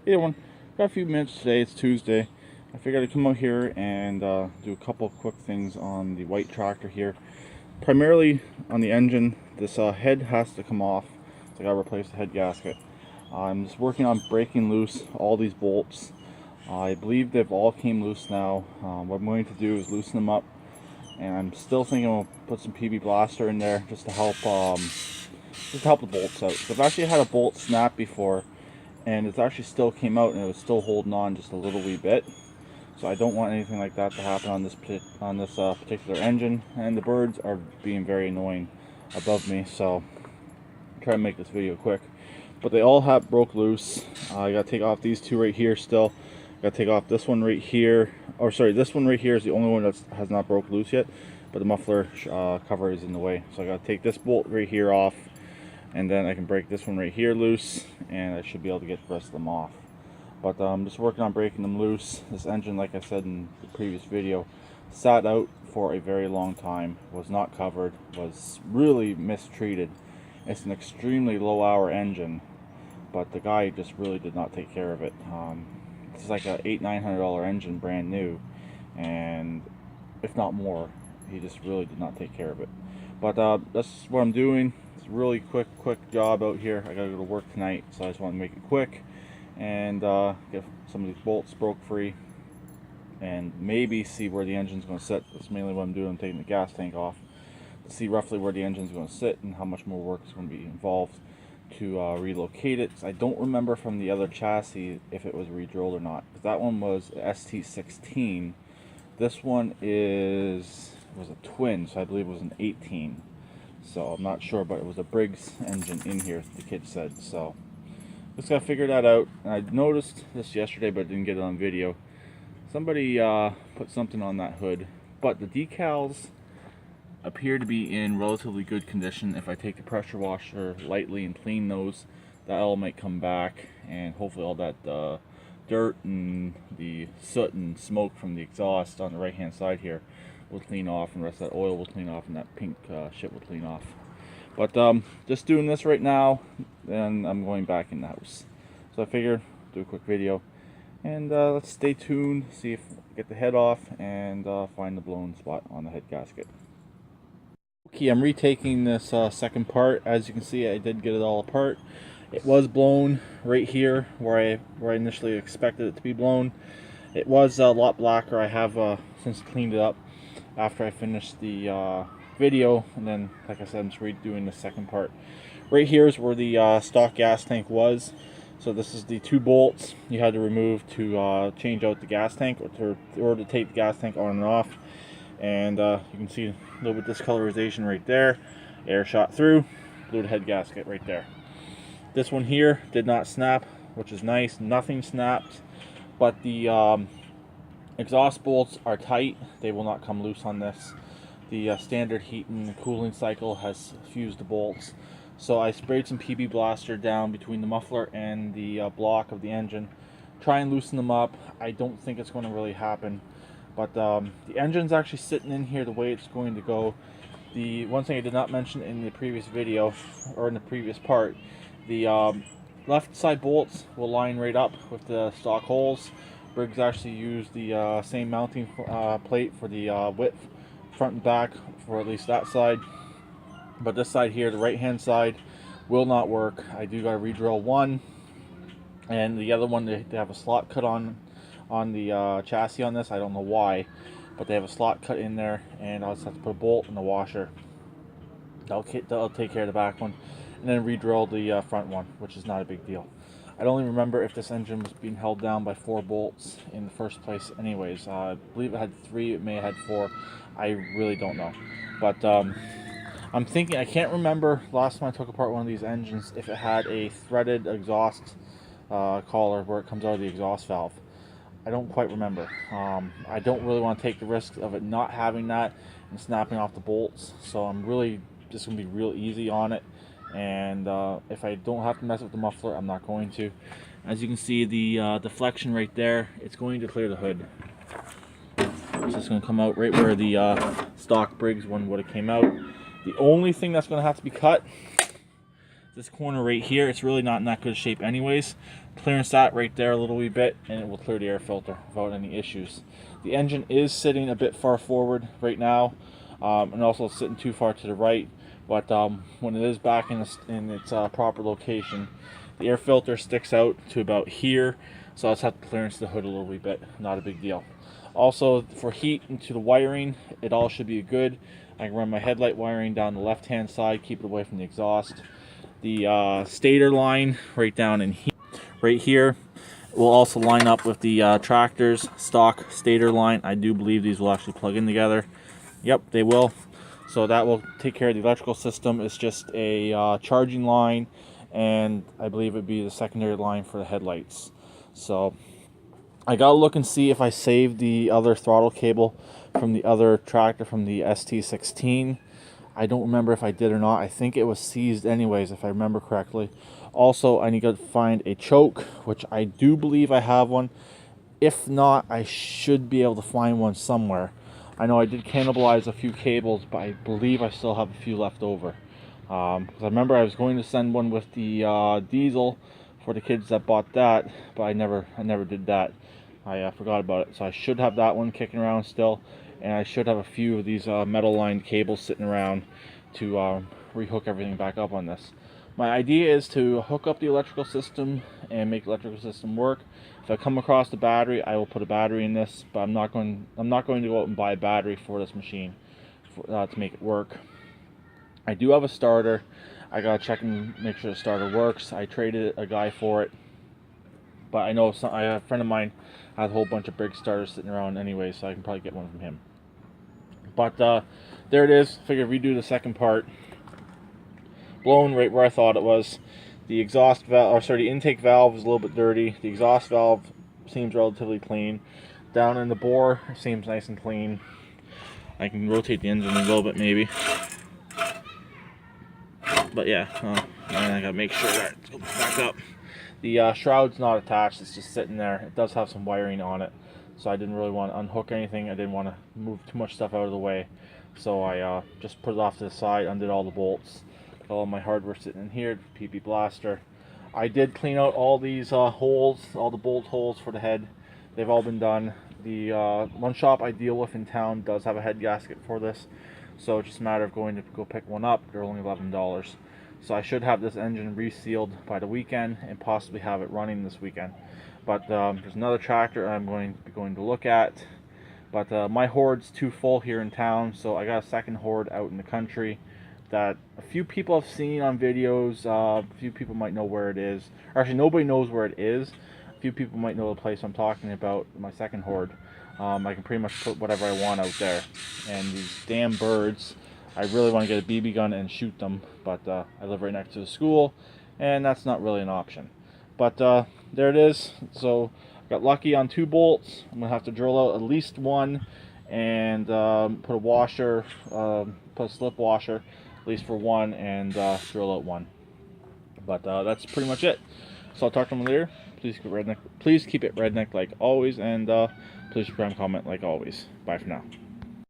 Hey everyone, got a few minutes today. It's Tuesday. I figured I'd come out here and do a couple quick things on the white tractor here. Primarily on the engine, this head has to come off, so I gotta replace the head gasket. I'm just working on breaking loose all these bolts. I believe they've all came loose now. What I'm going to do is loosen them up, and I'm still thinking I'll put some PB Blaster in there just to help the bolts out. So I've actually had a bolt snap before, and it actually still came out and it was still holding on just a little wee bit. So I don't want anything like that to happen on this particular engine. And the birds are being very annoying above me, so I'm trying to make this video quick. But they all have broke loose. I gotta take off these two right here still. Gotta take off this one right here. Or sorry, this one right here is the only one that has not broke loose yet. But the muffler cover is in the way. So I gotta take this bolt right here off. And then I can break this one right here loose, and I should be able to get the rest of them off. But I'm just working on breaking them loose. This engine, like I said in the previous video, sat out for a very long time, was not covered, was really mistreated. It's an extremely low hour engine, but the guy just really did not take care of it. It's like a $800–900 engine, brand new, and if not more, he just really did not take care of it. But that's what I'm doing. It's a really quick job out here. I gotta go to work tonight, so I just want to make it quick and get some of these bolts broke free and maybe see where the engine's going to sit. That's mainly what I'm doing. I'm taking the gas tank off to see roughly where the engine's going to sit and how much more work is going to be involved to relocate it. I don't remember from the other chassis if it was re-drilled or not, because that one was ST16. This one was a twin, so I believe it was an 18. So I'm not sure, but it was a Briggs engine in here, the kid said. So just gotta figure that out. And I noticed this yesterday, but didn't get it on video. Somebody put something on that hood, but the decals appear to be in relatively good condition. If I take the pressure washer lightly and clean those, that all might come back, and hopefully all that dirt and the soot and smoke from the exhaust on the right hand side here will clean off, and the rest of that oil will clean off, and that pink shit will clean off. But just doing this right now, then I'm going back in the house. So I figure do a quick video, and let's stay tuned, see if I get the head off and find the blown spot on the head gasket. Okay, I'm retaking this second part. As you can see, I did get it all apart. It was blown right here where I initially expected it to be blown. It was a lot blacker. I have since cleaned it up after I finished the video, and then, like I said, I'm just redoing the second part. Right here is where the stock gas tank was. So this is the two bolts you had to remove to change out the gas tank, or to take the gas tank on and off. And you can see a little bit of discolorization right there. Air shot through, blew the head gasket right there. This one here did not snap, which is nice. Nothing snapped, but the exhaust bolts are tight. They will not come loose on this. The standard heat and cooling cycle has fused the bolts. So I sprayed some PB Blaster down between the muffler and the block of the engine. Try and loosen them up. I don't think it's going to really happen. But the engine's actually sitting in here the way it's going to go. The one thing I did not mention in the previous video, or in the previous part, the left side bolts will line right up with the stock holes. Briggs actually used the same mounting plate for the width, front and back, for at least that side. But this side here, the right hand side, will not work. I do gotta re-drill one, and the other one they have a slot cut on the chassis on this. I don't know why, but they have a slot cut in there, and I'll just have to put a bolt in the washer. That'll take care of the back one, and then re-drill the front one, which is not a big deal. I don't even remember if this engine was being held down by 4 bolts in the first place anyways. I believe it had 3, it may have had 4. I really don't know. But I'm thinking, I can't remember last time I took apart one of these engines if it had a threaded exhaust collar where it comes out of the exhaust valve. I don't quite remember. I don't really want to take the risk of it not having that and snapping off the bolts. So I'm really just going to be real easy on it. And if I don't have to mess with the muffler, I'm not going to. As you can see, the deflection right there, it's going to clear the hood. It's just going to come out right where the stock Briggs one would have came out. The only thing that's going to have to be cut This corner right here, it's really not in that good shape anyways. Clearance that right there a little wee bit, and it will clear the air filter without any issues. The engine is sitting a bit far forward right now, and also sitting too far to the right. But when it is back in its proper location, the air filter sticks out to about here, so I just have to clearance the hood a little wee bit. Not a big deal. Also, for heat into the wiring, it all should be good. I can run my headlight wiring down the left-hand side, keep it away from the exhaust. The stator line right down in here, right here, will also line up with the tractor's stock stator line. I do believe these will actually plug in together. Yep, they will. So that will take care of the electrical system. It's just a charging line, and I believe it would be the secondary line for the headlights. So I gotta look and see if I saved the other throttle cable from the other tractor, from the ST16. I don't remember if I did or not. I think it was seized anyways, if I remember correctly. Also, I need to find a choke, which I do believe I have one. If not, I should be able to find one somewhere. I know I did cannibalize a few cables, but I believe I still have a few left over. Because I remember I was going to send one with the diesel for the kids that bought that, but I never did that. I forgot about it. So I should have that one kicking around still, and I should have a few of these metal lined cables sitting around to rehook everything back up on this. My idea is to hook up the electrical system and make the electrical system work. If I come across the battery, I will put a battery in this, but I'm not going to go out and buy a battery for this machine to make it work. I do have a starter. I gotta check and make sure the starter works. I traded a guy for it, but I know a friend of mine has a whole bunch of Briggs starters sitting around anyway, so I can probably get one from him. But there it is. Figure redo the second part. Blown right where I thought it was. The exhaust valve, or sorry, the intake valve is a little bit dirty. The exhaust valve seems relatively clean. Down in the bore, it seems nice and clean. I can rotate the engine a little bit maybe. But yeah, I gotta make sure that it goes back up. The shroud's not attached, it's just sitting there. It does have some wiring on it, so I didn't really want to unhook anything. I didn't want to move too much stuff out of the way, so I just put it off to the side, undid all the bolts. Got all my hardware sitting in here, PP blaster. I did clean out all these holes, all the bolt holes for the head. They've all been done. The one shop I deal with in town does have a head gasket for this, so it's just a matter of going to go pick one up. They're only $11. So I should have this engine resealed by the weekend and possibly have it running this weekend. But there's another tractor I'm going to look at. But my horde's too full here in town, so I got a second horde out in the country that a few people have seen on videos. A few people might know where it is. Or actually, nobody knows where it is. A few people might know the place I'm talking about, my second horde. I can pretty much put whatever I want out there. And these damn birds, I really want to get a BB gun and shoot them, but I live right next to the school, and that's not really an option. But there it is. So I got lucky on 2 bolts. I'm going to have to drill out at least one and put a washer, put a slip washer, at least for one, and drill out one. But that's pretty much it. So I'll talk to them later. Please keep it redneck like always, and please subscribe and comment like always. Bye for now.